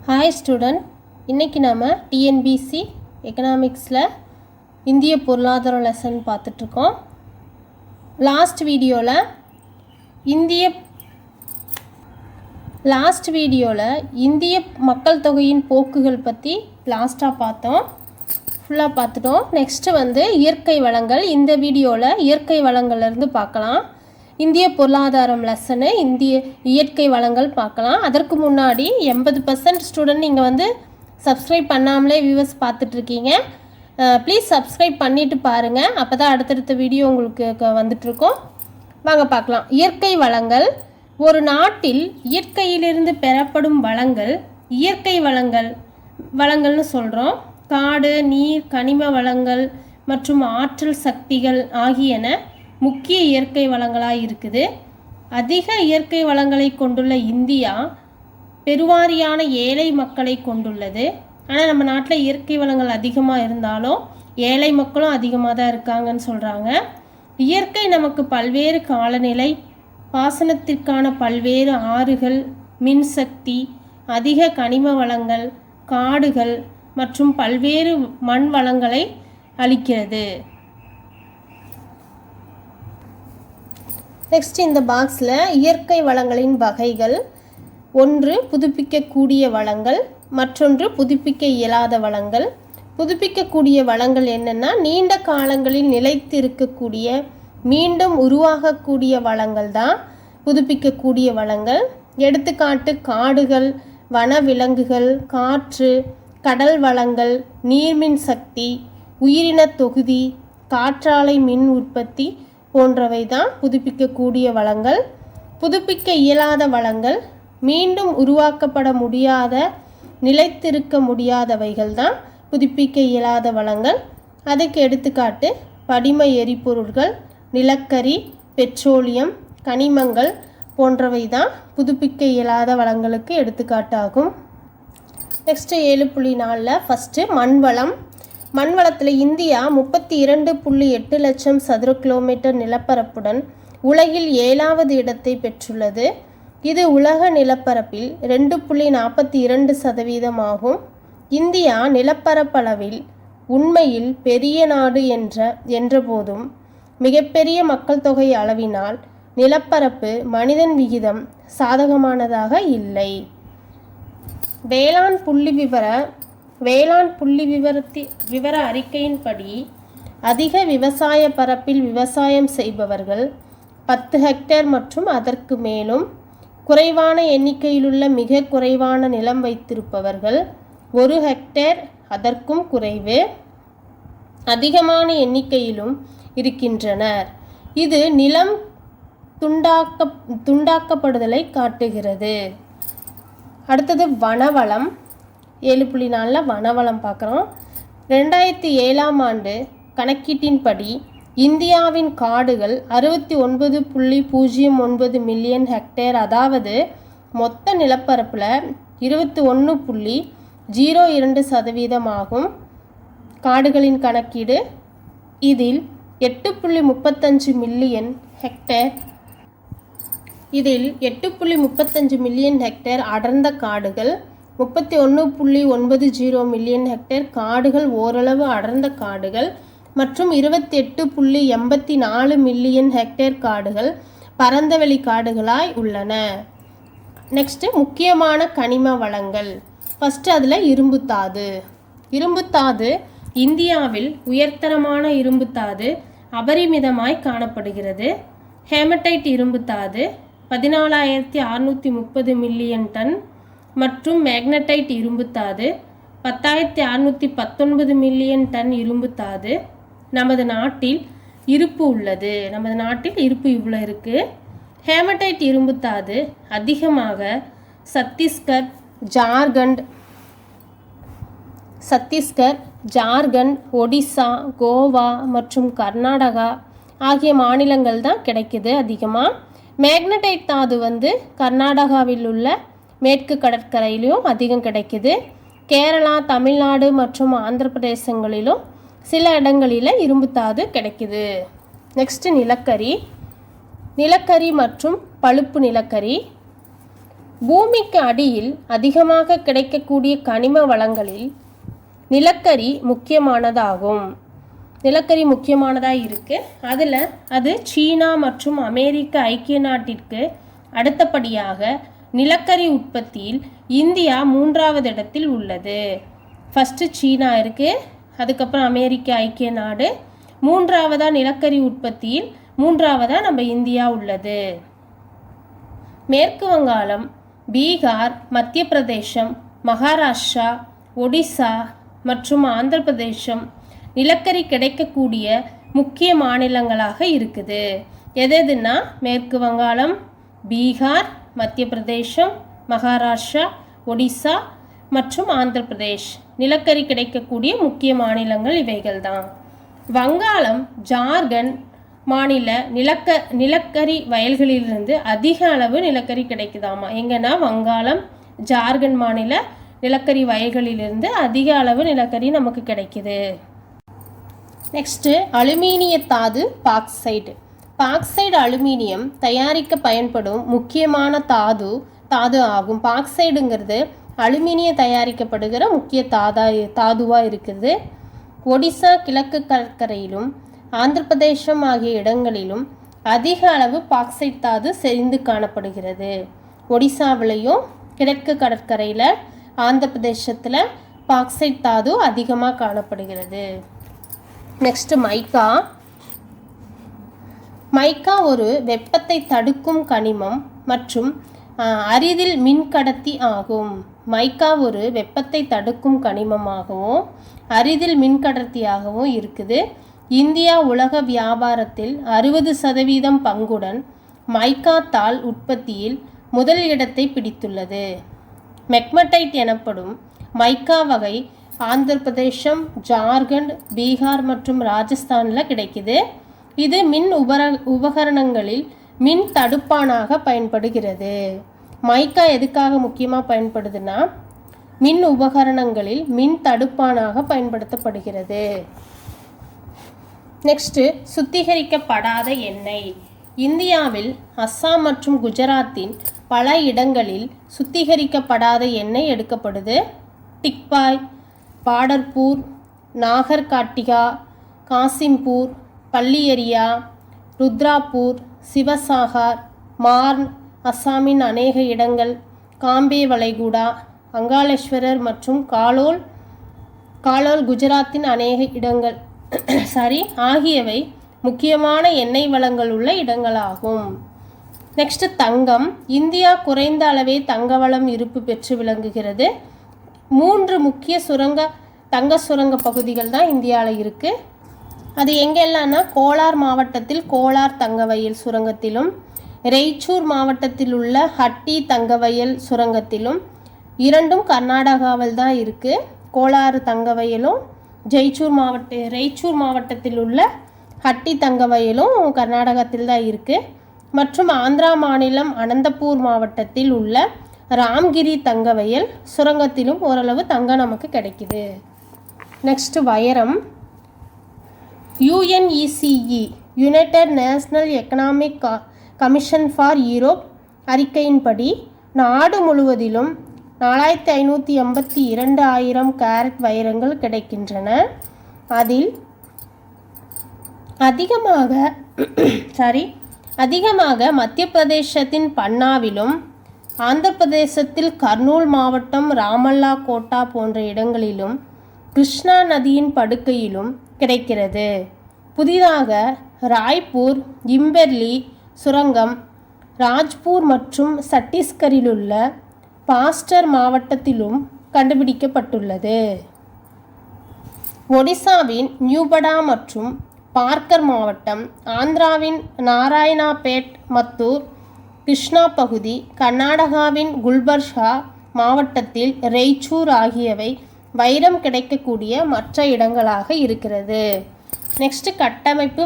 Hi student, இன்றைக்கி நாம் TNPSC எக்கனாமிக்ஸில் இந்திய பொருளாதார லெசன் பார்த்துட்ருக்கோம். லாஸ்ட் வீடியோவில் இந்திய மக்கள் தொகையின் போக்குகள் பற்றி லாஸ்ட்டாக பார்த்தோம், ஃபுல்லாக பார்த்துட்டோம். நெக்ஸ்ட்டு இயற்கை வளங்கள். இந்த வீடியோவில் இயற்கை வளங்கள்லேருந்து பார்க்கலாம். இந்திய பொருளாதாரம் லெசனு இயற்கை வளங்கள் பார்க்கலாம். அதற்கு முன்னாடி 80% ஸ்டூடெண்ட் நீங்கள் சப்ஸ்கிரைப் பண்ணாமலே வியூவர்ஸ் பார்த்துட்ருக்கீங்க. ப்ளீஸ் சப்ஸ்கிரைப் பண்ணிவிட்டு பாருங்கள், அப்போ தான் அடுத்தடுத்த வீடியோ உங்களுக்கு வந்துட்ருக்கோம். வாங்க பார்க்கலாம். இயற்கை வளங்கள். ஒரு நாட்டில் இயற்கையிலிருந்து பெறப்படும் வளங்கள் இயற்கை வளங்கள்னு சொல்கிறோம். காடு, நீர், கனிம வளங்கள் மற்றும் ஆற்றல் சக்திகள் ஆகியன முக்கிய இயற்கை வளங்களாக இருக்குது. அதிக இயற்கை வளங்களை கொண்டுள்ள இந்தியா பெருவாரியான ஏழை மக்களை கொண்டுள்ளது. ஆனால் நம்ம நாட்டில் இயற்கை வளங்கள் அதிகமாக இருந்தாலும் ஏழை மக்களும் அதிகமாக தான் இருக்காங்கன்னு சொல்கிறாங்க. இயற்கை நமக்கு பல்வேறு காலநிலை, பாசனத்திற்கான பல்வேறு ஆறுகள், மின்சக்தி, அதிக கனிம வளங்கள், காடுகள் மற்றும் பல்வேறு மண் வளங்களை அளிக்கிறது. நெக்ஸ்ட் இந்த பாக்ஸில் இயற்கை வளங்களின் வகைகள். 1 புதுப்பிக்கக்கூடிய வளங்கள், மற்றொன்று புதுப்பிக்க இயலாத வளங்கள். புதுப்பிக்கக்கூடிய வளங்கள் என்னென்னா நீண்ட காலங்களில் நிலைத்து இருக்கக்கூடிய மீண்டும் உருவாகக்கூடிய வளங்கள் தான் புதுப்பிக்கக்கூடிய வளங்கள். எடுத்துக்காட்டு காடுகள், வனவிலங்குகள், காற்று, கடல் வளங்கள், நீர்மின் சக்தி, உயிரின தொகுதி, காற்றாலை மின் உற்பத்தி போன்றவை தான் புதுப்பிக்கக்கூடிய வளங்கள். புதுப்பிக்க இயலாத வளங்கள் மீண்டும் உருவாக்கப்பட முடியாத, நிலைத்திருக்க முடியாதவைகள் தான் புதுப்பிக்க இயலாத வளங்கள். அதுக்கு எடுத்துக்காட்டு படிம எரிபொருள்கள், நிலக்கரி, பெட்ரோலியம், கனிமங்கள் போன்றவை தான் புதுப்பிக்க இயலாத வளங்களுக்கு எடுத்துக்காட்டாகும். நெக்ஸ்ட்டு 7.4 ஃபஸ்ட்டு மண்வளம். மண்வளத்தில் இந்தியா 32.8 லட்சம் சதுர கிலோமீட்டர் நிலப்பரப்புடன் உலகில் 7வது இடத்தை பெற்றுள்ளது. இது உலக நிலப்பரப்பில் 2.42% ஆகும். இந்தியா நிலப்பரப்பளவில் உண்மையில் பெரிய நாடு என்றபோதும் மிகப்பெரிய மக்கள் தொகை அளவினால் நிலப்பரப்பு மனிதன் விகிதம் சாதகமானதாக இல்லை. வேளாண் புள்ளி விவர அறிக்கையின்படி அதிக விவசாய பரப்பில் விவசாயம் செய்பவர்கள் 10 ஹெக்டேர் மற்றும் அதற்கு மேலும், குறைவான எண்ணிக்கையிலுள்ள மிக குறைவான நிலம் வைத்திருப்பவர்கள் 1 ஹெக்டேர் அதற்கும் குறைவு, அதிகமான எண்ணிக்கையிலும் இருக்கின்றனர். இது நிலம் துண்டாக்கப்படுதலை காட்டுகிறது. அடுத்தது வனவளம். 7.4 வனவளம் பார்க்குறோம். 2007ஆம் ஆண்டு கணக்கீட்டின்படி இந்தியாவின் காடுகள் 69.09 மில்லியன் ஹெக்டேர், அதாவது மொத்த நிலப்பரப்பில் 21.02% ஆகும். காடுகளின் கணக்கீடு இதில் 8.35 மில்லியன் ஹெக்டேர் அடர்ந்த காடுகள், 31.90 மில்லியன் ஹெக்டேர் காடுகள் ஓரளவு அடர்ந்த காடுகள் மற்றும் 28.84 மில்லியன் ஹெக்டேர் காடுகள் பரந்தவெளி காடுகளாய் உள்ளன. நெக்ஸ்ட்டு முக்கியமான கனிம வளங்கள். ஃபஸ்ட்டு அதில் இரும்புத்தாது. இரும்புத்தாது இந்தியாவில் உயர்தரமான இரும்புத்தாது அபரிமிதமாய் காணப்படுகிறது. ஹேமடைட் இரும்புத்தாது 14,630 மில்லியன் டன் மற்றும் மேக்னடைட் இரும்புத்தாது 10,619 மில்லியன் டன் இரும்புத்தாது நமது நாட்டில் இருப்பு உள்ளது. நமது நாட்டில் இருப்பு இவ்வளோ இருக்குது. ஹேமடைட் இரும்புத்தாது அதிகமாக சத்தீஸ்கர், ஜார்க்கண்ட், ஒடிசா, கோவா மற்றும் கர்நாடகா ஆகிய மாநிலங்கள் தான் கிடைக்குது அதிகமாக. மேக்னடைட் தாது கர்நாடகாவில் உள்ள மேற்கு கடற்கரையிலும் அதிகம் கிடைக்குது. கேரளா, தமிழ்நாடு மற்றும் ஆந்திர பிரதேசங்களிலும் சில இடங்களில் இரும்புத்தாது கிடைக்குது. நெக்ஸ்ட்டு நிலக்கரி மற்றும் பழுப்பு நிலக்கரி. பூமிக்கு அடியில் அதிகமாக கிடைக்கக்கூடிய கனிம வளங்களில் நிலக்கரி முக்கியமானதாகும். நிலக்கரி முக்கியமானதாக இருக்குது. அது சீனா மற்றும் அமெரிக்க ஐக்கிய நாட்டிற்கு அடுத்தபடியாக நிலக்கரி உற்பத்தியில் இந்தியா 3வது இடத்தில் உள்ளது. ஃபஸ்ட்டு சீனா இருக்குது, அதுக்கப்புறம் அமெரிக்க ஐக்கிய நாடு, 3வதாக நிலக்கரி உற்பத்தியில் 3வதாக நம்ம இந்தியா உள்ளது. மேற்கு வங்காளம், பீகார், மத்திய பிரதேசம், மகாராஷ்டிரா, ஒடிசா மற்றும் ஆந்திர பிரதேசம் நிலக்கரி கிடைக்கக்கூடிய முக்கிய மாநிலங்களாக இருக்குது. எதுனா மேற்கு வங்காளம், பீகார், மத்திய பிரதேசம், மகாராஷ்டிரா, ஒடிசா மற்றும் ஆந்திர பிரதேஷ் நிலக்கரி கிடைக்கக்கூடிய முக்கிய மாநிலங்கள் இவைகள் தான். வங்காளம், ஜார்க்கண்ட் மாநில நிலக்கரி வயல்களிலிருந்து அதிக அளவு நிலக்கரி கிடைக்குதாமா. எங்கன்னா வங்காளம், ஜார்க்கண்ட் மாநில நிலக்கரி வயல்களிலிருந்து அதிக அளவு நிலக்கரி நமக்கு கிடைக்குது. நெக்ஸ்ட்டு அலுமினிய தாது பாக்சைடு. பாக்சைடு அலுமினியம் தயாரிக்க பயன்படும் முக்கியமான தாது ஆகும். பாக்சைடுங்கிறது அலுமினிய தயாரிக்கப்படுகிற முக்கிய தாதுவாக இருக்குது. ஒடிசா கிழக்கு கடற்கரையிலும் ஆந்திர பிரதேசம் ஆகிய இடங்களிலும் அதிக அளவு பாக்சைட் தாது செறிந்து காணப்படுகிறது. ஒடிசாவிலையும் கிழக்கு கடற்கரையில் ஆந்திர பிரதேசத்தில் பாக்சைட் தாது அதிகமாக காணப்படுகிறது. நெக்ஸ்ட்டு மைக்கா. மைக்கா ஒரு வெப்பத்தை தடுக்கும் கனிமம் மற்றும் அரிதில் மின்கடத்தி ஆகும். மைக்கா ஒரு வெப்பத்தை தடுக்கும் கனிமமாகவும் அரிதில் மின்கடத்தியாகவும் இருக்குது. இந்தியா உலக வியாபாரத்தில் 60% பங்குடன் மைக்கா தாள் உற்பத்தியில் முதல் இடத்தை பிடித்துள்ளது. மெக்மடைட் எனப்படும் மைக்கா வகை ஆந்திர பிரதேசம், ஜார்க்கண்ட், பீகார் மற்றும் ராஜஸ்தானில் கிடைக்குது. இது மின் உபகரணங்களில் மின் தடுப்பானாக பயன்படுகிறது. மைக்கா எதுக்காக முக்கியமாக பயன்படுதுன்னா மின் உபகரணங்களில் மின் தடுப்பானாக பயன்படுத்தப்படுகிறது. நெக்ஸ்ட்டு சுத்திகரிக்கப்படாத எண்ணெய். இந்தியாவில் அஸ்ஸாம் மற்றும் குஜராத்தின் பல இடங்களில் சுத்திகரிக்கப்படாத எண்ணெய் எடுக்கப்படுது. டிக்பாய், பாடர்பூர், நாகர்காட்டிகா, காசிம்பூர், பல்லியரியா, ருத்ராப்பூர், சிவசாகர், மார்ன், அஸ்ஸாமின் அநேக இடங்கள், காம்பே வளைகுடா, அங்காளேஸ்வரர் மற்றும் காலோல் குஜராத்தின் அநேக இடங்கள் ஆகியவை முக்கியமான எண்ணெய் வளங்கள் உள்ள இடங்களாகும். நெக்ஸ்ட் தங்கம். இந்தியா குறைந்த அளவே தங்க வளம் இருப்பு பெற்று விளங்குகிறது. 3 முக்கிய தங்க சுரங்க பகுதிகள் தான் இந்தியாவில் இருக்குது. அது எங்கெல்லாம்னா கோலார் மாவட்டத்தில் கோலார் தங்கவயல் சுரங்கத்திலும், ரெய்ச்சூர் மாவட்டத்தில் உள்ள ஹட்டி தங்கவயல் சுரங்கத்திலும், 2ம் கர்நாடகாவில் தான் இருக்குது. கோலாறு தங்கவயலும் ரெய்ச்சூர் மாவட்டத்தில் உள்ள ஹட்டி தங்கவயலும் கர்நாடகத்தில் தான் இருக்குது. மற்றும் ஆந்திரா மாநிலம் அனந்தபூர் மாவட்டத்தில் உள்ள ராம்கிரி தங்கவயல் சுரங்கத்திலும் ஓரளவு தங்கம் நமக்கு கிடைக்குது. நெக்ஸ்ட் வைரம். UNECE United national economic commission for Europe அறிக்கையின்படி நாடு முழுவதிலும் 4582,000 கேரட் வைரங்கள் கிடைக்கின்றன. அதில் அதிகமாக மத்திய பிரதேசத்தின் பன்னாவிலும், ஆந்திர பிரதேசத்தில் கர்னூல் மாவட்டம் ராமல்லா கோட்டா போன்ற இடங்களிலும், கிருஷ்ணா நதியின் படுக்கையிலும் கிடைக்கிறது. புதிதாக ராய்ப்பூர், இம்பெர்லி சுரங்கம், ராஜ்பூர் மற்றும் சத்தீஸ்கரிலுள்ள பாஸ்டர் மாவட்டத்திலும் கண்டுபிடிக்கப்பட்டுள்ளது. ஒடிசாவின் நியூபடா மற்றும் பார்க்கர் மாவட்டம், ஆந்திராவின் நாராயணாபேட், மத்தூர், கிருஷ்ணா பகுதி, கர்நாடகாவின் குல்பர்கா மாவட்டத்தில் ரெய்ச்சூர் ஆகியவை வைரம் கிடைக்கக்கூடிய மற்ற இடங்களாக இருக்கிறது. நெக்ஸ்ட் கட்டமைப்பு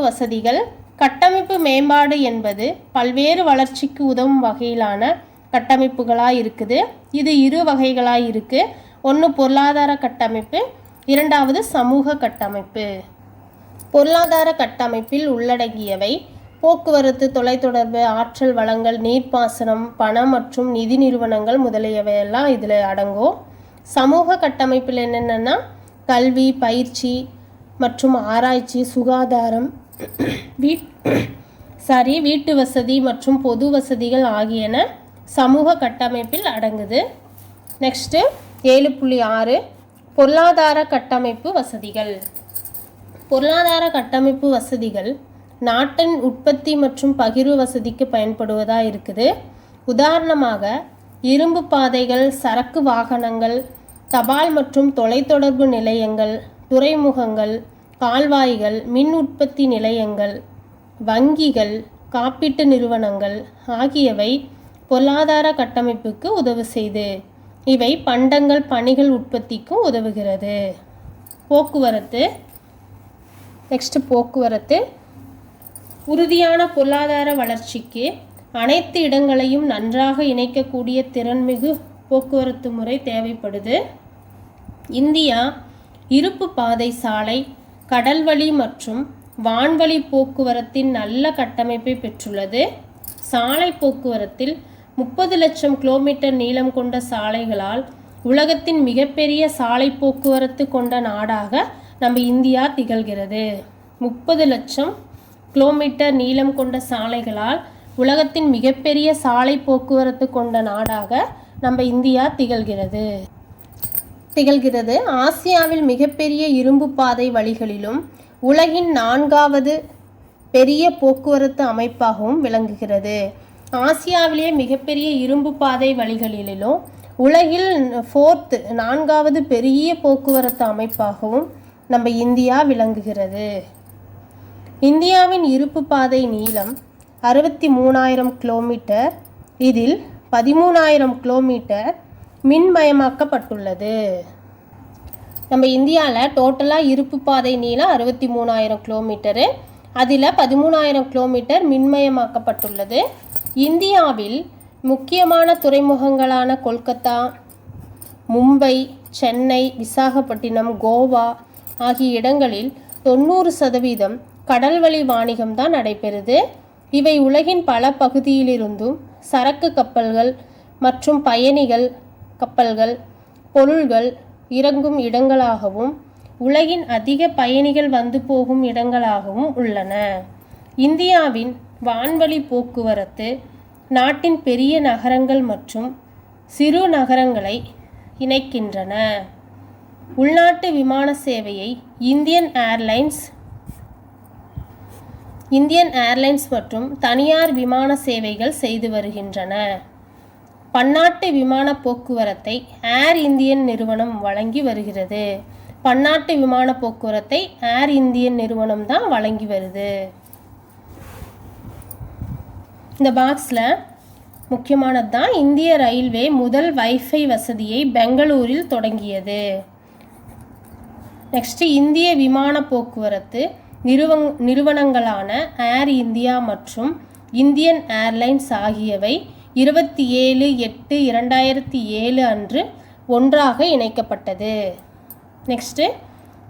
வசதிகள். கட்டமைப்பு மேம்பாடு என்பது பல்வேறு வளர்ச்சிக்கு உதவும் வகையிலான கட்டமைப்புகளாக இருக்குது. இது 2 வகைகளாக இருக்குது. ஒன்று பொருளாதார கட்டமைப்பு, 2வது சமூக கட்டமைப்பு. பொருளாதார கட்டமைப்பில் உள்ளடங்கியவை போக்குவரத்து, தொலைத்தொடர்பு, ஆற்றல் வளங்கள், நீர்ப்பாசனம், பணம் மற்றும் நிதி நிறுவனங்கள் முதலியவையெல்லாம் இதில் அடங்கும். சமூக கட்டமைப்பில் என்னென்னா கல்வி, பயிற்சி மற்றும் ஆராய்ச்சி, சுகாதாரம், வீட்டு வசதி மற்றும் பொது வசதிகள் ஆகியன சமூக கட்டமைப்பில் அடங்குது. நெக்ஸ்ட்டு 7.6 பொருளாதார கட்டமைப்பு வசதிகள். பொருளாதார கட்டமைப்பு வசதிகள் நாட்டின் உற்பத்தி மற்றும் பகிர்வு வசதிக்கு பயன்படுவதாக இருக்குது. உதாரணமாக இரும்பு பாதைகள், சரக்கு வாகனங்கள், தபால் மற்றும் தொலைத்தொடர்பு நிலையங்கள், துறைமுகங்கள், கால்வாய்கள், மின் உற்பத்தி நிலையங்கள், வங்கிகள், காப்பீட்டு நிறுவனங்கள் ஆகியவை பொருளாதார கட்டமைப்புக்கு உதவு செய்து. இவை பண்டங்கள், பணிகள் உற்பத்திக்கும் உதவுகிறது. போக்குவரத்து. நெக்ஸ்ட்டு போக்குவரத்து. உறுதியான பொருளாதார வளர்ச்சிக்கு அனைத்து இடங்களையும் நன்றாக இணைக்கக்கூடிய திறன்மிகு போக்குவரத்து முறை தேவைப்படுது. இந்தியா இருப்பு பாதை, சாலை, கடல்வழி மற்றும் வான்வழி போக்குவரத்தின் நல்ல கட்டமைப்பை பெற்றுள்ளது. சாலை போக்குவரத்தில் 30 லட்சம் கிலோமீட்டர் நீளம் கொண்ட சாலைகளால் உலகத்தின் மிகப்பெரிய சாலை போக்குவரத்து கொண்ட நாடாக நம்ம இந்தியா திகழ்கிறது. 30 லட்சம் கிலோமீட்டர் நீளம் கொண்ட சாலைகளால் உலகத்தின் மிகப்பெரிய சாலை போக்குவரத்து கொண்ட நாடாக நம்ம இந்தியா திகழ்கிறது. ஆசியாவில் மிகப்பெரிய இரும்பு பாதை வழிகளிலும் உலகின் 4வது பெரிய போக்குவரத்து அமைப்பாகவும் விளங்குகிறது. ஆசியாவிலேயே மிகப்பெரிய இரும்பு பாதை வழிகளிலும் உலகில் 4வது பெரிய போக்குவரத்து அமைப்பாகவும் நம்ம இந்தியா விளங்குகிறது. இந்தியாவின் இருப்பு பாதை நீளம் 63,000 கிலோமீட்டர். இதில் 13,000 கிலோமீட்டர் மின்மயமாக்கப்பட்டுள்ளது. நம்ம இந்தியாவில் டோட்டலாக இருப்பு பாதை நீளம் 63,000 கிலோமீட்டரு. அதில் 13,000 கிலோமீட்டர் மின்மயமாக்கப்பட்டுள்ளது. இந்தியாவில் முக்கியமான துறைமுகங்களான கொல்கத்தா, மும்பை, சென்னை, விசாகப்பட்டினம், கோவா ஆகிய இடங்களில் 90% கடல்வழி வாணிகம்தான் நடைபெறுது. இவை உலகின் பல பகுதியிலிருந்தும் சரக்கு கப்பல்கள் மற்றும் பயணிகள் கப்பல்கள், பொருள்கள் இறங்கும் இடங்களாகவும் உலகின் அதிக பயணிகள் வந்து போகும் இடங்களாகவும் உள்ளன. இந்தியாவின் வான்வழி போக்குவரத்து நாட்டின் பெரிய நகரங்கள் மற்றும் சிறு நகரங்களை இணைக்கின்றன. உள்நாட்டு விமான சேவையை இந்தியன் ஏர்லைன்ஸ் மற்றும் தனியார் விமான சேவைகள் செய்து வருகின்றன. பன்னாட்டு விமான போக்குவரத்தை ஏர் இந்தியன் நிறுவனம் வழங்கி வருகிறது. பன்னாட்டு விமான போக்குவரத்தை ஏர் இந்தியன் நிறுவனம் தான் வழங்கி வருது. இந்த பாக்ஸில் முக்கியமானது தான் இந்திய ரயில்வே முதல் வைஃபை வசதியை பெங்களூரில் தொடங்கியது. நெக்ஸ்ட்டு இந்திய விமான போக்குவரத்து நிறுவனங்களான ஏர் இந்தியா மற்றும் இந்தியன் ஏர்லைன்ஸ் ஆகியவை 27/8/2007 அன்று ஒன்றாக இணைக்கப்பட்டது. நெக்ஸ்ட்டு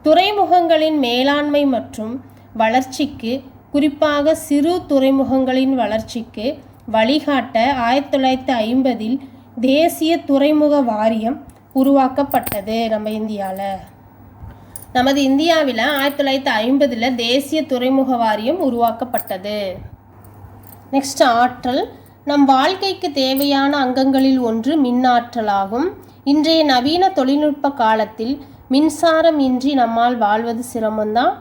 துறைமுகங்களின் மேலாண்மை மற்றும் வளர்ச்சிக்கு, குறிப்பாக சிறு துறைமுகங்களின் வளர்ச்சிக்கு வழிகாட்ட 1950 தேசிய துறைமுக வாரியம் உருவாக்கப்பட்டது. நமது இந்தியாவில் 1950 தேசிய துறைமுக வாரியம் உருவாக்கப்பட்டது. நெக்ஸ்ட் ஆற்றல். நம் வாழ்க்கைக்கு தேவையான அங்கங்களில் ஒன்று மின் ஆற்றலாகும். இன்றைய நவீன தொழில்நுட்ப காலத்தில் மின்சாரம் இன்றி நம்மால் வாழ்வது சிரமம்தான்.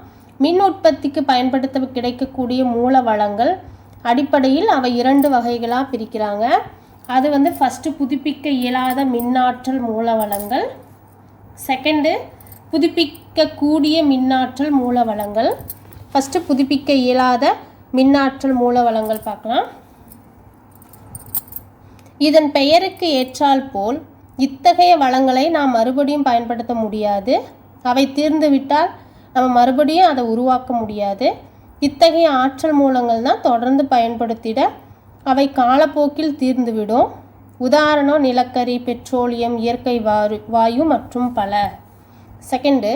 மின் உற்பத்திக்கு பயன்படுத்த கிடைக்கக்கூடிய மூல வளங்கள் அடிப்படையில் அவை 2 வகைகளாக பிரிக்கிறாங்க. அது ஃபஸ்ட்டு புதுப்பிக்க இயலாத மின்னாற்றல் மூல வளங்கள், செகண்டு புதுப்பிக்கக்கூடிய மின்னாற்றல் மூல வளங்கள். ஃபஸ்ட்டு புதுப்பிக்க இயலாத மின்னாற்றல் மூல வளங்கள் பார்க்கலாம். இதன் பெயருக்கு ஏற்றால் போல் இத்தகைய வளங்களை நாம் மறுபடியும் பயன்படுத்த முடியாது. அவை தீர்ந்துவிட்டால் நம்ம மறுபடியும் அதை உருவாக்க முடியாது. இத்தகைய ஆற்றல் மூலங்கள் தான் தொடர்ந்து பயன்படுத்திட அவை காலப்போக்கில் தீர்ந்துவிடும். உதாரணம் நிலக்கரி, பெட்ரோலியம், இயற்கை வாயு மற்றும் பல. செகண்டு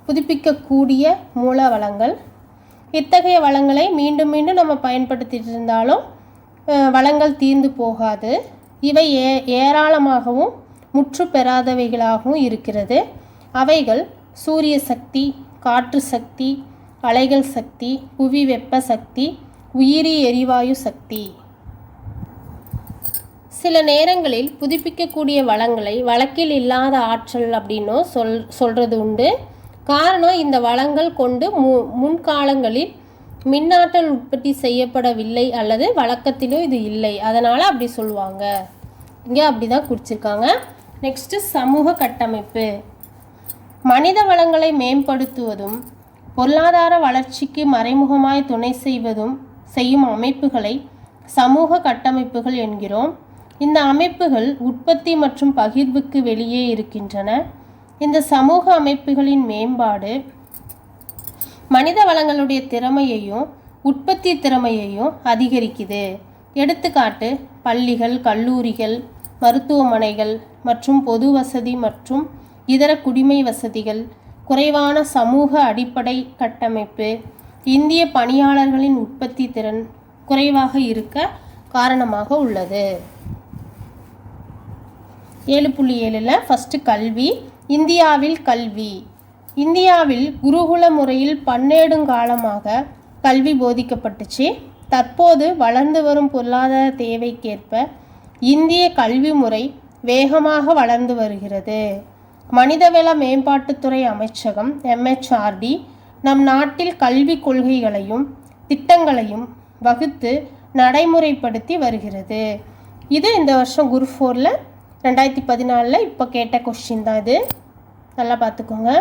புதுப்பிக்கக்கூடிய மூல வளங்கள். இத்தகைய வளங்களை மீண்டும் மீண்டும் நம்ம பயன்படுத்திட்டு இருந்தாலும் வளங்கள் தீர்ந்து போகாது. இவை ஏராளமாகவும் முற்று பெறாதவைகளாகவும் இருக்கிறது. அவைகள் சூரிய சக்தி, காற்று சக்தி, அலைகள் சக்தி, புவி வெப்ப சக்தி, உயிரி எரிவாயு சக்தி. சில நேரங்களில் புதுப்பிக்கக்கூடிய வளங்களை வழக்கில் இல்லாத ஆற்றல் அப்படின்னும் சொல்கிறது உண்டு. காரணம், இந்த வளங்கள் கொண்டு முன்காலங்களில் மின்னாற்றல் உற்பத்தி செய்யப்படவில்லை அல்லது வழக்கத்திலும் இது இல்லை, அதனால் அப்படி சொல்லுவாங்க. இங்கே அப்படி தான் குறிச்சிருக்காங்க. நெக்ஸ்ட்டு சமூக கட்டமைப்பு. மனித வளங்களை மேம்படுத்துவதும் பொருளாதார வளர்ச்சிக்கு மறைமுகமாய் துணை செய்யும் அமைப்புகளை சமூக கட்டமைப்புகள் என்கிறோம். இந்த அமைப்புகள் உற்பத்தி மற்றும் பகிர்வுக்கு வெளியே இருக்கின்றன. இந்த சமூக அமைப்புகளின் மேம்பாடு மனித வளங்களுடைய திறமையையும் உற்பத்தி திறமையையும் அதிகரிக்குது. எடுத்துக்காட்டு, பள்ளிகள், கல்லூரிகள், மருத்துவமனைகள் மற்றும் பொது வசதி மற்றும் இதர குடிமை வசதிகள், குறைவான சமூக அடிப்படை கட்டமைப்பு, இந்திய பணியாளர்களின் உற்பத்தி திறன் குறைவாக இருக்க காரணமாக உள்ளது. 7.7ல் ஃபஸ்ட்டு கல்வி. இந்தியாவில் கல்வி. இந்தியாவில் குருகுல முறையில் பன்னெடுங்காலமாக கல்வி போதிக்கப்பட்டுச்சு. தற்போது வளர்ந்து வரும் பொருளாதார தேவைக்கேற்ப இந்திய கல்வி முறை வேகமாக வளர்ந்து வருகிறது. மனிதவள மேம்பாட்டுத்துறை அமைச்சகம் MHRD நம் நாட்டில் கல்விக் கொள்கைகளையும் திட்டங்களையும் வகுத்து நடைமுறைப்படுத்தி வருகிறது. இது இந்த வருஷம் குரூப் 4ல் 2014 இப்போ கேட்ட கொஸ்டின் தான். இது நல்லா பார்த்துக்கோங்க.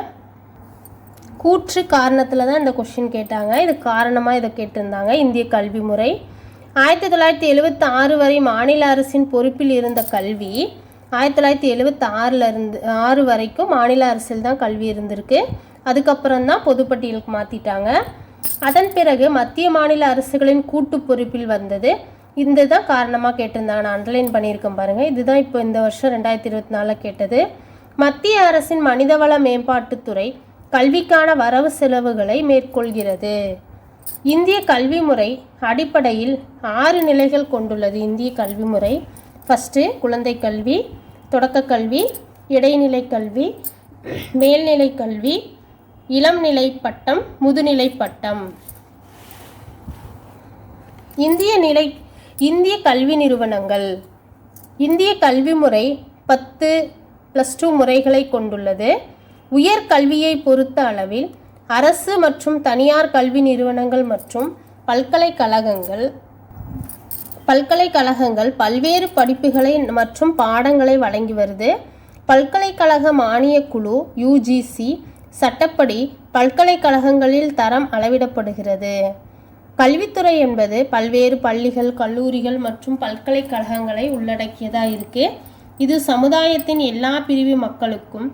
கூற்று காரணத்தில் தான் இந்த கொஸ்டின் கேட்டாங்க. இது காரணமாக இதை கேட்டிருந்தாங்க. இந்திய கல்வி முறை 1976 வரை மாநில அரசின் பொறுப்பில் இருந்த கல்வி 1976 வரைக்கும் மாநில அரசில் தான் கல்வி இருந்திருக்கு. அதுக்கப்புறம் தான் பொதுப்பட்டியலுக்கு மாற்றிட்டாங்க. அதன் பிறகு மத்திய மாநில அரசுகளின் கூட்டு பொறுப்பில் வந்தது. இந்த தான் காரணமாக கேட்டிருந்தாங்க. நான் அண்டர்லைன் பண்ணியிருக்கேன் பாருங்கள். இதுதான் இப்போ இந்த வருஷம் 2024 கேட்டது. மத்திய அரசின் மனிதவள மேம்பாட்டுத்துறை கல்விக்கான வரவு செலவுகளை மேற்கொள்கிறது. இந்திய கல்வி முறை அடிப்படையில் 6 நிலைகள் கொண்டுள்ளது. இந்திய கல்வி முறை ஃபஸ்ட்டு குழந்தை கல்வி, தொடக்க கல்வி, இடைநிலை கல்வி, மேல்நிலை கல்வி, இளம் நிலை பட்டம், முதுநிலை பட்டம். இந்திய கல்வி நிறுவனங்கள். இந்திய கல்வி முறை 10+2 முறைகளை கொண்டுள்ளது. உயர் கல்வியை பொறுத்த அளவில் அரசு மற்றும் தனியார் கல்வி நிறுவனங்கள் மற்றும் பல்கலைக்கழகங்கள் பல்வேறு படிப்புகளை மற்றும் பாடங்களை வழங்கி வருது. பல்கலைக்கழக மானியக் குழு UGC சட்டப்படி பல்கலைக்கழகங்களில் தரம் அளவிடப்படுகிறது. கல்வித்துறை என்பது பல்வேறு பள்ளிகள், கல்லூரிகள் மற்றும் பல்கலைக்கழகங்களை உள்ளடக்கியதாக இருக்குது. இது சமுதாயத்தின் எல்லா பிரிவு மக்களுக்கும்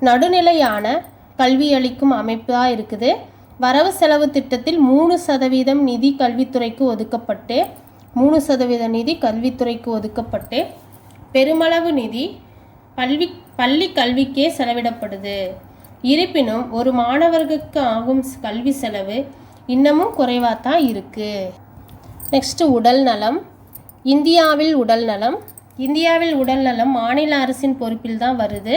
நடுநிலையான கல்வி அளிக்கும் அமைப்பாக இருக்குது. வரவு செலவு திட்டத்தில் 3% நிதி கல்வித்துறைக்கு ஒதுக்கப்பட்டு பெருமளவு நிதி பள்ளி கல்விக்கே செலவிடப்படுது. இருப்பினும் ஒரு மாணவர்களுக்கு ஆகும் கல்வி செலவு இன்னமும் குறைவாக தான் இருக்குது. நெக்ஸ்ட்டு உடல் நலம். இந்தியாவில் உடல் நலம் மாநில அரசின் பொறுப்பில் தான் வருது.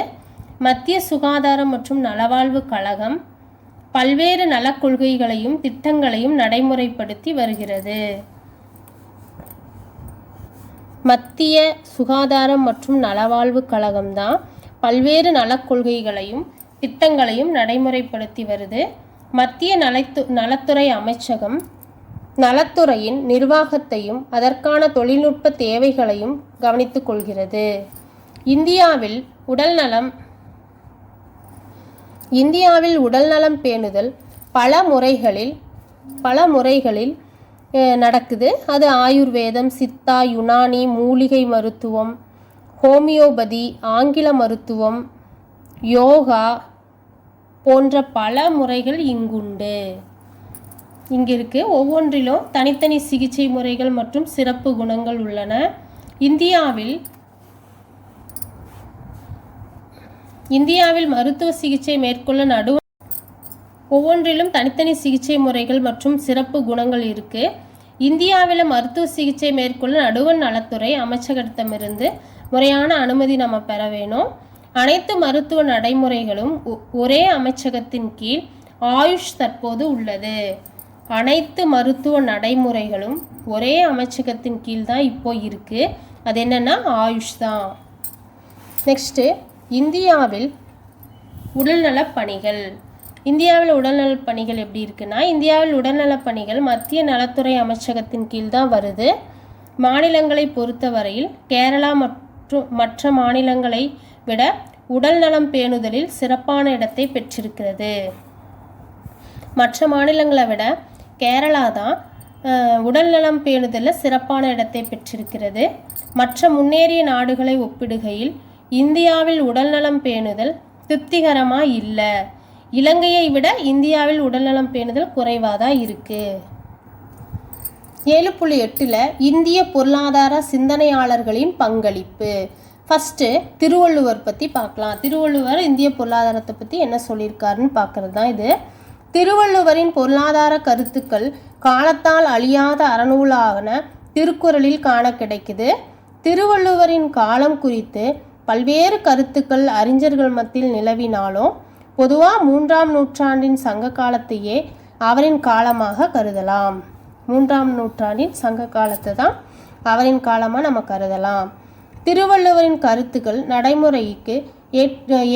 மத்திய சுகாதாரம் மற்றும் நலவாழ்வு கழகம் பல்வேறு நலக்கொள்கைகளையும் திட்டங்களையும் நடைமுறைப்படுத்தி வருகிறது. மத்திய சுகாதாரம் மற்றும் நலவாழ்வு கழகம் தான் பல்வேறு நலக்கொள்கைகளையும் திட்டங்களையும் நடைமுறைப்படுத்தி வருது. மத்திய நலத்துறை அமைச்சகம் நலத்துறையின் நிர்வாகத்தையும் அதற்கான தொழில்நுட்ப தேவைகளையும் கவனித்துக் கொள்கிறது. இந்தியாவில் உடல்நலம் பேணுதல் பல முறைகளில் நடக்குது. அது ஆயுர்வேதம், சித்தா, யுனானி, மூலிகை மருத்துவம், ஹோமியோபதி, ஆங்கில மருத்துவம், யோகா போன்ற பல முறைகள் இங்குண்டு. இங்கே இருக்குது. ஒவ்வொன்றிலும் தனித்தனி சிகிச்சை முறைகள் மற்றும் சிறப்பு குணங்கள் உள்ளன. இந்தியாவில் மருத்துவ சிகிச்சை மேற்கொள்ள ஒவ்வொன்றிலும் தனித்தனி சிகிச்சை முறைகள் மற்றும் சிறப்பு குணங்கள் இருக்குது. இந்தியாவில் மருத்துவ சிகிச்சை மேற்கொள்ள நடுவர் நலத்துறை அமைச்சகத்திடமிருந்து முறையான அனுமதி நம்ம பெற வேணும். அனைத்து மருத்துவ நடைமுறைகளும் ஒரே அமைச்சகத்தின் கீழ் ஆயுஷ் தற்போது உள்ளது. அனைத்து மருத்துவ நடைமுறைகளும் ஒரே அமைச்சகத்தின் கீழ் தான் இப்போ இருக்குது. அது என்னென்னா ஆயுஷ் தான். நெக்ஸ்ட்டு இந்தியாவில் உடல்நலப் பணிகள். இந்தியாவில் உடல்நலப் பணிகள் எப்படி இருக்குன்னா, இந்தியாவில் உடல்நலப் பணிகள் மத்திய நலத்துறை அமைச்சகத்தின் கீழ் தான் வருது. மாநிலங்களை பொறுத்தவரையில் கேரளா மற்றும் மற்ற மாநிலங்களை விட உடல்நலம் பேணுதலில் சிறப்பான இடத்தை பெற்றிருக்கிறது. மற்ற மாநிலங்களை விட கேரளா தான் உடல்நலம் பேணுதலில் சிறப்பான இடத்தை பெற்றிருக்கிறது. மற்ற முன்னேறிய நாடுகளை ஒப்பிடுகையில் இந்தியாவில் உடல்நலம் பேணுதல் திருப்திகரமாக இல்லை. இலங்கையை விட இந்தியாவில் உடல்நலம் பேணுதல் குறைவாக தான் இருக்குது. 7.8 இந்திய பொருளாதார சிந்தனையாளர்களின் பங்களிப்பு. ஃபஸ்ட்டு திருவள்ளுவர் பற்றி பார்க்கலாம். திருவள்ளுவர் இந்திய பொருளாதாரத்தை பற்றி என்ன சொல்லியிருக்காருன்னு பார்க்குறது தான் இது. திருவள்ளுவரின் பொருளாதார கருத்துக்கள் காலத்தால் அழியாத அறநூலான திருக்குறளில் காண கிடைக்குது. திருவள்ளுவரின் காலம் குறித்து பல்வேறு கருத்துக்கள் அறிஞர்கள் மத்தியில் நிலவினாலும் பொதுவாக 3ஆம் நூற்றாண்டின் சங்க காலத்தையே அவரின் காலமாக கருதலாம். 3ஆம் நூற்றாண்டின் சங்க காலத்தை தான் அவரின் காலமாக நம்ம கருதலாம். திருவள்ளுவரின் கருத்துக்கள் நடைமுறைக்கு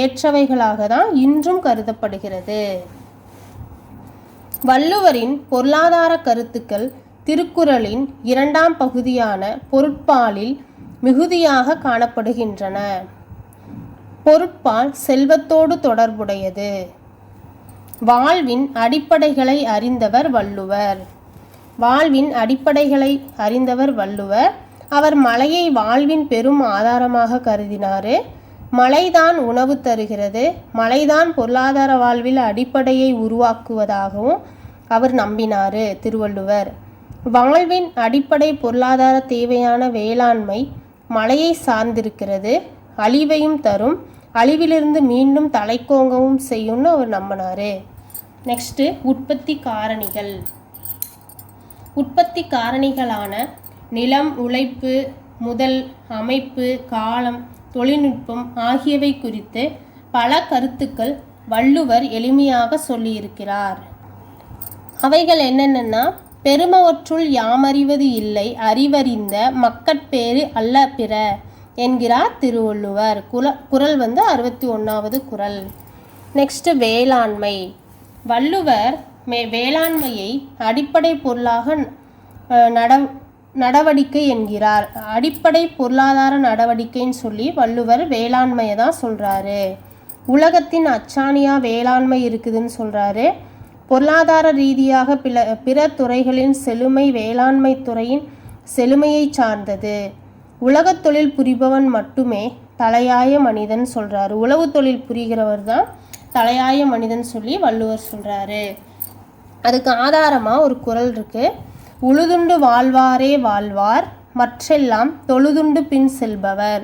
ஏற்றவைகளாக தான் இன்றும் கருதப்படுகிறது. வள்ளுவரின் பொருளாதார கருத்துக்கள் திருக்குறளின் 2ஆம் பகுதியான பொருட்பாலில் மிகுதியாக காணப்படுகின்றன. பொருட்பால் செல்வத்தோடு தொடர்புடையது. வாழ்வின் அடிப்படைகளை அறிந்தவர் வள்ளுவர். வாழ்வின் அடிப்படைகளை அறிந்தவர் வள்ளுவர். அவர் மழையை வாழ்வின் பெரும் ஆதாரமாக கருதினார். மழைதான் உணவு தருகிறது, மழைதான் பொருளாதார வாழ்வில் அடிப்படையை உருவாக்குவதாகவும் அவர் நம்பினார் திருவள்ளுவர். வாழ்வின் அடிப்படை பொருளாதார தேவையான வேளாண்மை மழையை சார்ந்திருக்கிறது, அழிவையும் தரும், அழிவிலிருந்து மீண்டும் தலைக்கோங்கவும் செய்யும்னு அவர் நம்பினார். நெக்ஸ்ட்டு உற்பத்தி காரணிகள். உற்பத்தி காரணிகளான நிலம், உழைப்பு, முதல், அமைப்பு, காலம், தொழில்நுட்பம் ஆகியவை குறித்து பல கருத்துக்கள் வள்ளுவர் எளிமையாக சொல்லியிருக்கிறார். அவைகள் என்னென்னா, பெருமவற்றுள் யாமறிவது இல்லை, அறிவறிந்த மக்கட்பேறு அல்ல பிற என்கிறார் திருவள்ளுவர். குறள் 61வது குறள். நெக்ஸ்ட்டு வேளாண்மை. வள்ளுவர் வேளாண்மையை அடிப்படை பொருளாக நடவடிக்கை என்கிறார். அடிப்படை பொருளாதார நடவடிக்கைன்னு சொல்லி வள்ளுவர் வேளாண்மையை தான் சொல்கிறாரு. உலகத்தின் அச்சாணியாக வேளாண்மை இருக்குதுன்னு சொல்கிறாரு. பொருளாதார ரீதியாக பிற துறைகளின் செழுமை வேளாண்மை துறையின் செழுமையை சார்ந்தது. உலகத் தொழில் புரிபவன் மட்டுமே தலையாய மனிதன் சொல்கிறாரு. உழவு தொழில் புரிகிறவர் தான் தலையாய மனிதன் சொல்லி வள்ளுவர் சொல்கிறாரு. அதுக்கு ஆதாரமாக ஒரு குறள் இருக்குது. உழுதுண்டு வாழ்வாரே வாழ்வார், மற்றெல்லாம் தொழுதுண்டு பின் செல்பவர்.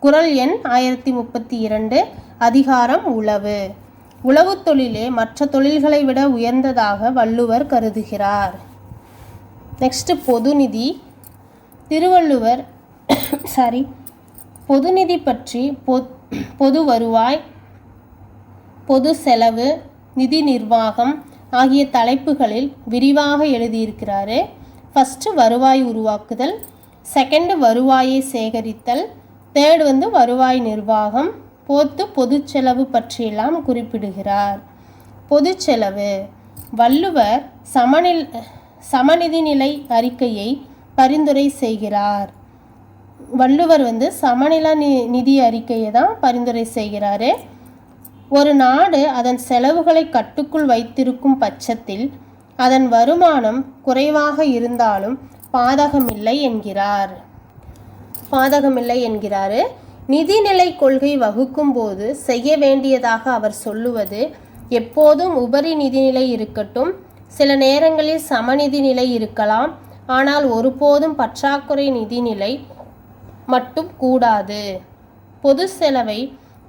குறள் எண் 1032, அதிகாரம் உழவு. உழவு தொழிலே மற்ற தொழில்களை விட உயர்ந்ததாக வள்ளுவர் கருதுகிறார். நெக்ஸ்ட்டு பொதுநிதி. திருவள்ளுவர் பொதுநிதி பற்றி பொது வருவாய், பொது செலவு, நிதி நிர்வாகம் ஆகிய தலைப்புகளில் விரிவாக எழுதியிருக்கிறாரு. ஃபஸ்ட்டு வருவாய் உருவாக்குதல், செகண்டு வருவாயை சேகரித்தல், தேர்டு வருவாய் நிர்வாகம், பொது செலவு பற்றியெல்லாம் குறிப்பிடுகிறார். பொது செலவு. வள்ளுவர் சமநிதிநிலை அறிக்கையை பரிந்துரை செய்கிறார். வள்ளுவர் சமநில நிதி அறிக்கையை தான் பரிந்துரை செய்கிறாரு. ஒரு நாடு அதன் செலவுகளை கட்டுக்குள் வைத்திருக்கும் பட்சத்தில் அதன் வருமானம் குறைவாக இருந்தாலும் பாதகமில்லை என்கிறார். நிதிநிலை கொள்கை வகுக்கும் போது செய்ய வேண்டியதாக அவர் சொல்லுவது, எப்போதும் உபரி நிதிநிலை இருக்கட்டும், சில நேரங்களில் சமநிதி நிலை இருக்கலாம், ஆனால் ஒருபோதும் பற்றாக்குறை நிதிநிலை மட்டும் கூடாது. பொது செலவை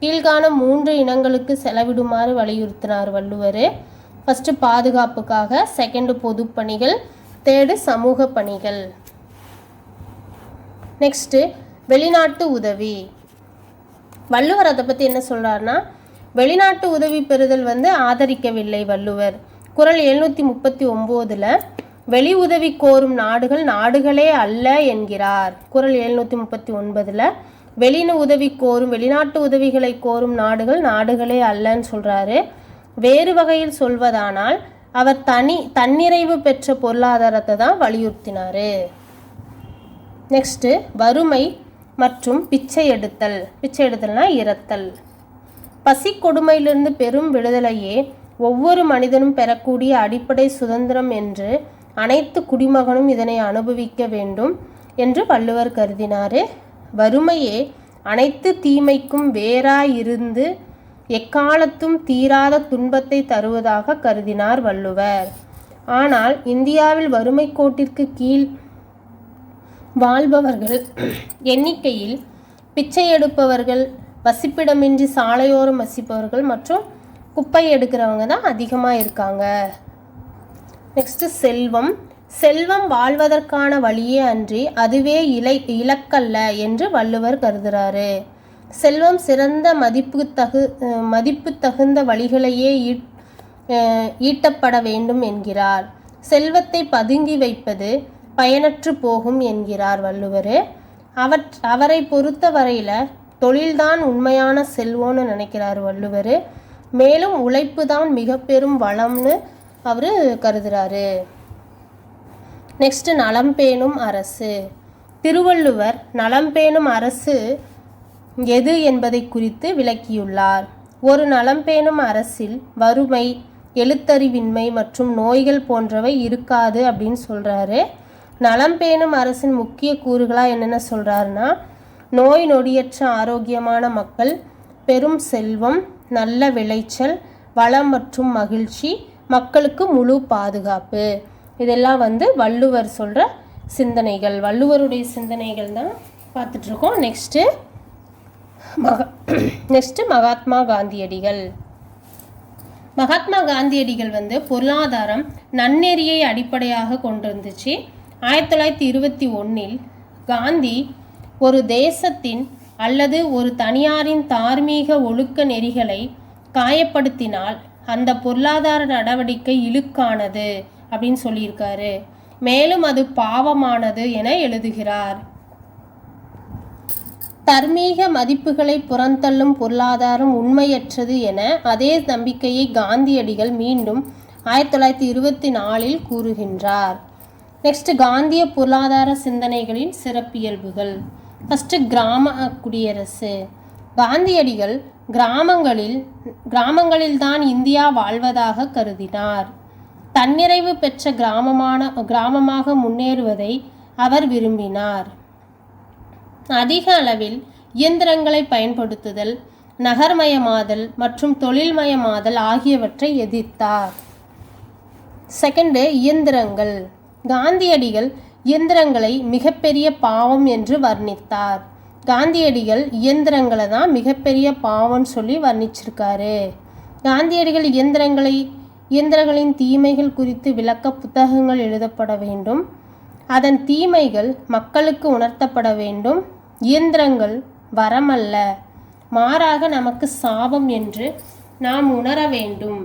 கீழ்காணும் 3 இனங்களுக்கு செலவிடுமாறு வலியுறுத்தினார் வள்ளுவர். ஃபஸ்ட்டு பாதுகாப்புக்காக, செகண்டு பொதுப்பணிகள், தேர்டு சமூக பணிகள். நெக்ஸ்ட்டு வெளிநாட்டு உதவி. வள்ளுவர் அதை பற்றி என்ன சொல்கிறாருன்னா, வெளிநாட்டு உதவி பெறுதல் ஆதரிக்கவில்லை வள்ளுவர். குறள் 739 வெளி உதவி கோரும் நாடுகள் நாடுகளே அல்ல என்கிறார். குறள் 739 வெளிநாட்டு உதவிகளை கோரும் நாடுகள் நாடுகளே அல்லன்னு சொல்கிறாரு. வேறு வகையில் சொல்வதானால் அவர் தன்னிறைவு பெற்ற பொருளாதாரத்தை தான் வலியுறுத்தினார். நெக்ஸ்ட்டு வறுமை மற்றும் பிச்சை எடுத்தல்னா இறத்தல். பசி கொடுமையிலிருந்து பெரும் விடுதலையே ஒவ்வொரு மனிதனும் பெறக்கூடிய அடிப்படை சுதந்திரம் என்று அனைத்து குடிமகனும் இதனை அனுபவிக்க வேண்டும் என்று வள்ளுவர் கருதினார். வறுமையே அனைத்து தீமைக்கும் வேறாயிருந்து எக்காலத்தும் தீராத துன்பத்தை தருவதாக கருதினார் வள்ளுவர். ஆனால் இந்தியாவில் வறுமை கோட்டிற்கு கீழ் வாழ்பவர்கள் எண்ணிக்கையில் பிச்சை எடுப்பவர்கள், வசிப்பிடமின்றி சாலையோரம் வசிப்பவர்கள் மற்றும் குப்பை எடுக்கிறவங்க தான் அதிகமாக இருக்காங்க. நெக்ஸ்ட்டு செல்வம் வாழ்வதற்கான வழியே அன்றி அதுவே இலக்கல்ல என்று வள்ளுவர் கருதுகிறாரு. செல்வம் சிறந்த மதிப்பு தகுந்த வழிகளையே ஈட்டப்பட வேண்டும் என்கிறார். செல்வத்தை பதுங்கி வைப்பது பயனற்று போகும் என்கிறார் வள்ளுவர். அவரை பொறுத்த வரையில் தொழில்தான் உண்மையான செல்வம்னு நினைக்கிறார் வள்ளுவர். மேலும் உழைப்பு தான் மிக பெரும் வளம்னு அவர் கருதுகிறாரு. நெக்ஸ்ட்டு நலம்பேணும் அரசு. திருவள்ளுவர் நலம்பேணும் அரசு எது என்பதை குறித்து விளக்கியுள்ளார். ஒரு நலம்பேணும் அரசில் வறுமை, எழுத்தறிவின்மை மற்றும் நோய்கள் போன்றவை இருக்காது அப்படின்னு சொல்கிறாரு. நலம்பேணும் அரசின் முக்கிய கூறுகளாக என்னென்ன சொல்கிறாருன்னா, நோய் நொடியற்ற ஆரோக்கியமான மக்கள், பெரும் செல்வம், நல்ல விளைச்சல், வளம் மற்றும் மகிழ்ச்சி, மக்களுக்கு முழு பாதுகாப்பு. இதெல்லாம் வள்ளுவர் சொல்கிற சிந்தனைகள், வள்ளுவருடைய சிந்தனைகள் தான் பார்த்துட்ருக்கோம். நெக்ஸ்ட்டு மகாத்மா காந்தியடிகள். மகாத்மா காந்தியடிகள் பொருளாதாரம் நன்னெறியை அடிப்படையாக கொண்டிருந்துச்சு. 1921 காந்தி ஒரு தேசத்தின் அல்லது ஒரு தனியாரின் தார்மீக ஒழுக்க நெறிகளை காயப்படுத்தினால் அந்த பொருளாதார நடவடிக்கை இழுக்கானது அப்படின்னு சொல்லியிருக்காரு. மேலும் அது பாவமானது என எழுதுகிறார். தர்மீக மதிப்புகளை புறந்தள்ளும் பொருளாதாரம் உண்மையற்றது என அதே நம்பிக்கையை காந்தியடிகள் மீண்டும் 1924 கூறுகின்றார். நெக்ஸ்ட் காந்திய பொருளாதார சிந்தனைகளின் சிறப்பியல்புகள். ஃபஸ்ட்டு கிராம குடியரசு. காந்தியடிகள் கிராமங்களில் தான் இந்தியா வாழ்வதாக கருதினார். தன்னிறைவு பெற்ற கிராமமாக முன்னேறுவதை அவர் விரும்பினார். அதிக அளவில் இயந்திரங்களை பயன்படுத்துதல், நகர்மயமாதல் மற்றும் தொழில்மயமாதல் ஆகியவற்றை எதிர்த்தார். செகண்டு, இயந்திரங்கள். காந்தியடிகள் இயந்திரங்களை மிகப்பெரிய பாவம் என்று வர்ணித்தார். காந்தியடிகள் இயந்திரங்களை தான் மிகப்பெரிய பாவம்னு சொல்லி வர்ணிச்சிருக்காரு. காந்தியடிகள் இயந்திரங்களின் தீமைகள் குறித்து விளக்க புத்தகங்கள் எழுதப்பட வேண்டும். அதன் தீமைகள் மக்களுக்கு உணர்த்தப்பட வேண்டும். இயந்திரங்கள் வரமல்ல, மாறாக நமக்கு சாபம் என்று நாம் உணர வேண்டும்.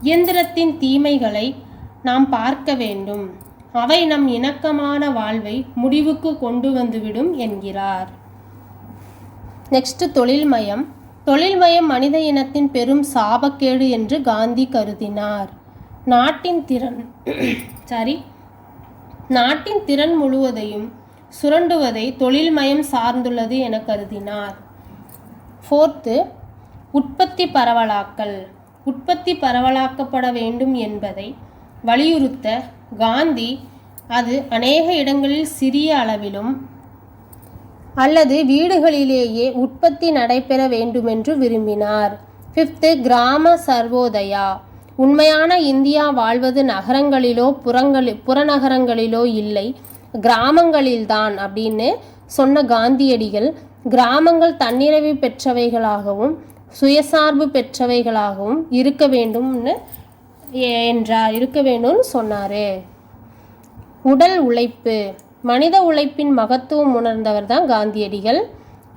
இயந்திரத்தின் தீமைகளை நாம் பார்க்க வேண்டும். அவை நம் இணக்கமான வாழ்வை முடிவுக்கு கொண்டு வந்துவிடும் என்கிறார். நெக்ஸ்ட், தொழில்மயம். தொழில்மயம் மனித இனத்தின் பெரும் சாபக்கேடு என்று காந்தி கருதினார். நாட்டின் திறன் முழுவதையும் சுரண்டுவதை தொழில்மயம் சார்ந்துள்ளது என கருதினார். ஃபோர்த்து, உற்பத்தி பரவலாக்கல். உற்பத்தி பரவலாக்கப்பட வேண்டும் என்பதை வலியுறுத்த காந்தி அது அநேக இடங்களில் சிறிய அளவிலும் அல்லது வீடுகளிலேயே உற்பத்தி நடைபெற வேண்டுமென்று விரும்பினார். ஃபிஃப்த்து, கிராம சர்வோதயா. உண்மையான இந்தியா வாழ்வது நகரங்களிலோ புறநகரங்களிலோ இல்லை, கிராமங்களில்தான் அப்படின்னு சொன்ன காந்தியடிகள் கிராமங்கள் தன்னிறைவு பெற்றவைகளாகவும் சுயசார்பு பெற்றவைகளாகவும் இருக்க வேண்டும்னு என்றார், இருக்க வேணும்னு சொன்னார். உடல் உழைப்பு, மனித உழைப்பின் மகத்துவம் உணர்ந்தவர் தான் காந்தியடிகள்.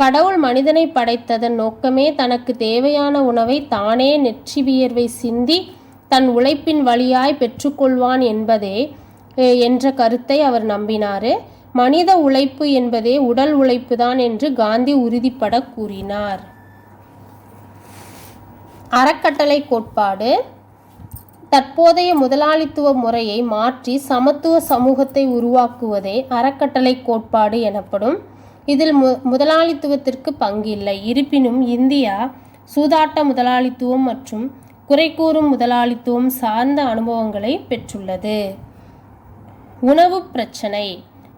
கடவுள் மனிதனை படைத்ததன் நோக்கமே தனக்கு தேவையான உணவை தானே நெற்றி வியர்வை சிந்தி தன் உழைப்பின் வழியாய் பெற்றுக்கொள்வான் என்பதே என்ற கருத்தை அவர் நம்பினார். மனித உழைப்பு என்பதே உடல் உழைப்பு தான் என்று காந்தி உறுதிப்பட கூறினார். அறக்கட்டளை கோட்பாடு, தற்போதைய முதலாளித்துவ முறையை மாற்றி சமத்துவ சமூகத்தை உருவாக்குவதே அறக்கட்டளை கோட்பாடு எனப்படும். இதில் முதலாளித்துவத்திற்கு பங்கில்லை. இருப்பினும் இந்தியா சூதாட்ட முதலாளித்துவம் மற்றும் குறைகூறும் முதலாளித்துவம் சார்ந்த அனுபவங்களை பெற்றுள்ளது. உணவு பிரச்சனை,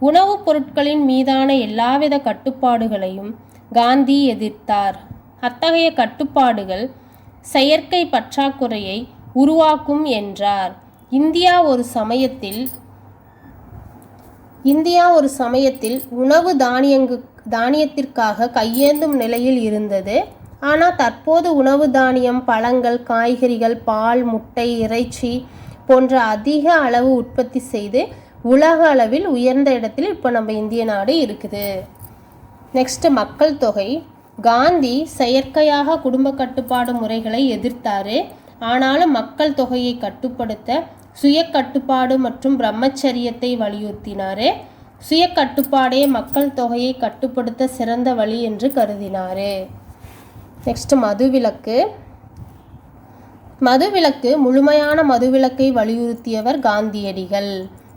உணவுப் பொருட்களின் மீதான எல்லாவித கட்டுப்பாடுகளையும் காந்தி எதிர்த்தார். அத்தகைய கட்டுப்பாடுகள் செயற்கை பற்றாக்குறையை உருவாக்கும் என்றார். இந்தியா ஒரு சமயத்தில் உணவு தானியத்திற்காக கையேந்தும் நிலையில் இருந்தது. ஆனால் தற்போது உணவு தானியம், பழங்கள், காய்கறிகள், பால், முட்டை, இறைச்சி போன்ற அதிக அளவு உற்பத்தி செய்து உலக அளவில் உயர்ந்த இடத்தில் இப்போ நம்ம இந்திய நாடு இருக்குது. நெக்ஸ்ட்டு மக்கள் தொகை. காந்தி செயற்கையாக குடும்ப கட்டுப்பாடு முறைகளை எதிர்த்தார். ஆனாலும் மக்கள் தொகையை கட்டுப்படுத்த சுய கட்டுப்பாடு மற்றும் பிரம்மச்சரியத்தை வலியுறுத்தினார். சுய கட்டுப்பாடே மக்கள் தொகையை கட்டுப்படுத்த சிறந்த வழி என்று கருதினார். நெக்ஸ்ட் மதுவிலக்கு. மதுவிலக்கு, முழுமையான மதுவிலக்கை வலியுறுத்தியவர் காந்தியடிகள்.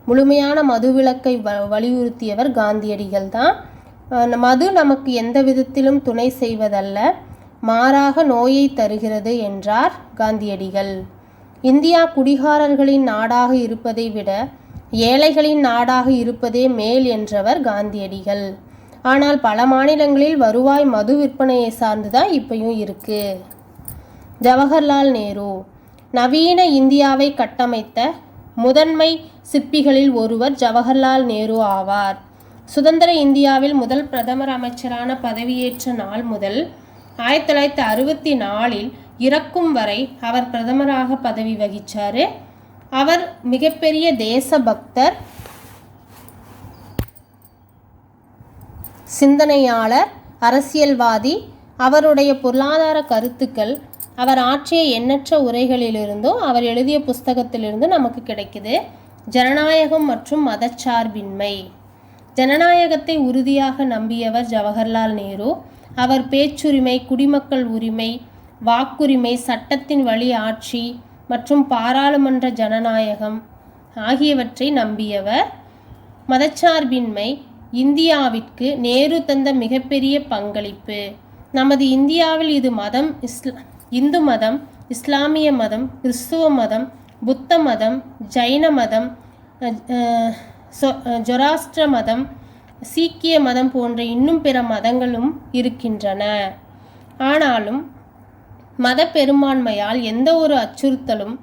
முழுமையான மதுவிலக்கை வலியுறுத்தியவர் காந்தியடிகள் தான். மது நமக்கு எந்த விதத்திலும் துணை செய்வதல்ல, மாறாக நோயை தருகிறது என்றார் காந்தியடிகள். இந்தியா குடிகாரர்களின் நாடாக இருப்பதை விட ஏழைகளின் நாடாக இருப்பதே மேல் என்றவர் காந்தியடிகள். ஆனால் பல மாநிலங்களில் வருவாய் மது விற்பனையை சார்ந்துதான் இப்பயும் இருக்கு. ஜவஹர்லால் நேரு, நவீன இந்தியாவை கட்டமைத்த முதன்மை சிற்பிகளில் ஒருவர் ஜவஹர்லால் நேரு ஆவார். சுதந்திர இந்தியாவில் முதல் பிரதமர் அமைச்சரான பதவியேற்ற நாள் முதல் 1964 இறக்கும் வரை அவர் பிரதமராக பதவி வகித்தார். அவர் மிகப்பெரிய தேசபக்தர், சிந்தனையாளர், அரசியல்வாதி. அவருடைய பொருளாதார கருத்துக்கள் அவர் ஆற்றிய எண்ணற்ற உரைகளிலிருந்தும் அவர் எழுதிய புஸ்தகத்திலிருந்து நமக்கு கிடைக்குது. ஜனநாயகம் மற்றும் மதச்சார்பின்மை. ஜனநாயகத்தை உறுதியாக நம்பியவர் ஜவஹர்லால் நேரு. அவர் பேச்சுரிமை, குடிமக்கள் உரிமை, வாக்குரிமை, சட்டத்தின் வழி ஆட்சி மற்றும் பாராளுமன்ற ஜனநாயகம் ஆகியவற்றை நம்பியவர். மதச்சார்பின்மை இந்தியாவிற்கு நேரு தந்த மிகப்பெரிய பங்களிப்பு. நமது இந்தியாவில் இது மதம் இந்து மதம், இஸ்லாமிய மதம், கிறிஸ்துவ மதம், புத்த மதம், ஜைன மதம், ஜொராஸ்ட்ர மதம், சீக்கிய மதம் போன்ற இன்னும் பிற மதங்களும் இருக்கின்றன. ஆனாலும் மத பெரும்பான்மையால் எந்த ஒரு அச்சுறுத்தலும்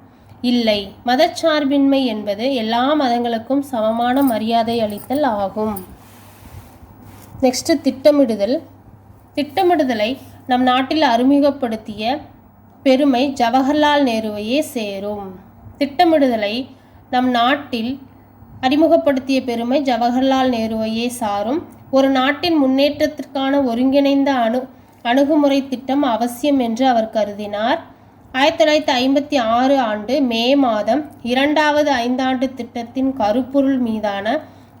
இல்லை. மதச்சார்பின்மை என்பது எல்லா மதங்களுக்கும் சமமான மரியாதை அளித்தல் ஆகும். நெக்ஸ்ட் திட்டமிடுதல். திட்டமிடுதலை நம் நாட்டில் அறிமுகப்படுத்திய பெருமை ஜவஹர்லால் நேருவையே சேரும். திட்டமிடுதலை நம் நாட்டில் அறிமுகப்படுத்திய பெருமை ஜவஹர்லால் நேருவையே சாரும். ஒரு நாட்டின் முன்னேற்றத்திற்கான ஒருங்கிணைந்த அணுகுமுறை திட்டம் அவசியம் என்று அவர் கருதினார். 1956 ஆண்டு மே மாதம் 2வது ஐந்தாண்டு திட்டத்தின் கருப்பொருள் மீதான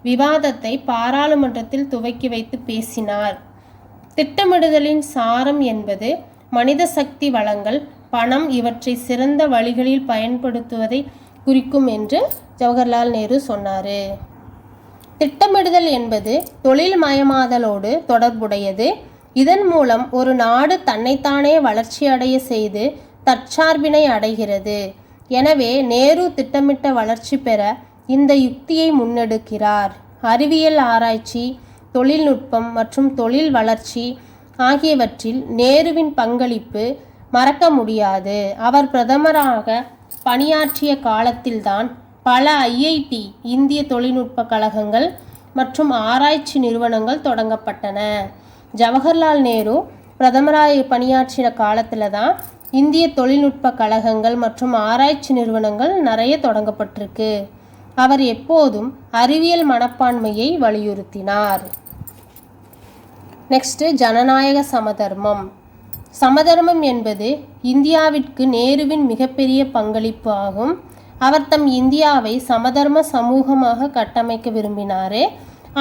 விவாதத்தை பாராளுமன்றத்தில் துவக்கி வைத்து பேசினார். திட்டமிடுதலின் சாரம் என்பது மனித சக்தி வளங்கள், பணம் இவற்றை சிறந்த வழிகளில் பயன்படுத்துவதை குறிக்கும் என்று ஜவஹர்லால் நேரு சொன்னார். திட்டமிடுதல் என்பது தொழில் மயமாதலோடு தொடர்புடையது. இதன் மூலம் ஒரு நாடு தன்னைத்தானே வளர்ச்சி அடைய செய்து தற்சார்பினை அடைகிறது. எனவே நேரு திட்டமிட்ட வளர்ச்சி பெற இந்த யுக்தியை முன்னெடுக்கிறார். அறிவியல் ஆராய்ச்சி, தொழில்நுட்பம் மற்றும் தொழில் வளர்ச்சி ஆகியவற்றில் நேருவின் பங்களிப்பு மறக்க முடியாது. அவர் பிரதமராக பணியாற்றிய காலத்தில்தான் பல IIT, இந்திய தொழில்நுட்ப கழகங்கள் மற்றும் ஆராய்ச்சி நிறுவனங்கள் தொடங்கப்பட்டன. ஜவஹர்லால் நேரு பிரதமராக பணியாற்றின காலத்தில் தான் இந்திய தொழில்நுட்ப கழகங்கள் மற்றும் ஆராய்ச்சி நிறுவனங்கள் நிறைய தொடங்கப்பட்டிருக்கு. அவர் எப்போதும் அறிவியல் மனப்பான்மையை வலியுறுத்தினார். நெக்ஸ்ட்டு ஜனநாயக சமதர்மம். சமதர்மம் என்பது இந்தியாவிற்கு நேருவின் மிகப்பெரிய பங்களிப்பு ஆகும். அவர் தம் இந்தியாவை சமதர்ம சமூகமாக கட்டமைக்க விரும்பினார்.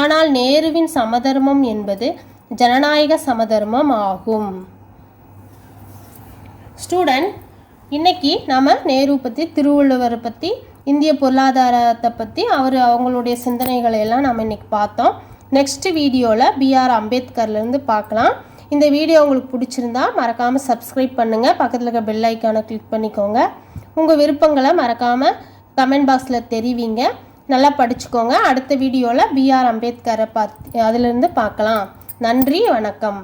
ஆனால் நேருவின் சமதர்மம் என்பது ஜனநாயக சமதர்மம் ஆகும். ஸ்டூடெண்ட், இன்னைக்கு நம்ம நேரு பற்றி, திருவள்ளுவரை பற்றி, இந்திய பொருளாதாரத்தை பற்றி அவங்களுடைய சிந்தனைகளை எல்லாம் நம்ம இன்னைக்கு பார்த்தோம். நெக்ஸ்ட் வீடியோவில் பிஆர் அம்பேத்கர்லேருந்து பார்க்கலாம். இந்த வீடியோ உங்களுக்கு பிடிச்சிருந்தா மறக்காமல் சப்ஸ்கிரைப் பண்ணுங்கள். பக்கத்தில் இருக்க பெல் ஐக்கானை கிளிக் பண்ணிக்கோங்க. உங்கள் விருப்பங்களை மறக்காமல் கமெண்ட் பாக்ஸில் தெரிவிங்க. நல்லா படிச்சுக்கோங்க. அடுத்த வீடியோவில் பிஆர் அம்பேத்கரை அதிலிருந்து பார்க்கலாம். நன்றி, வணக்கம்.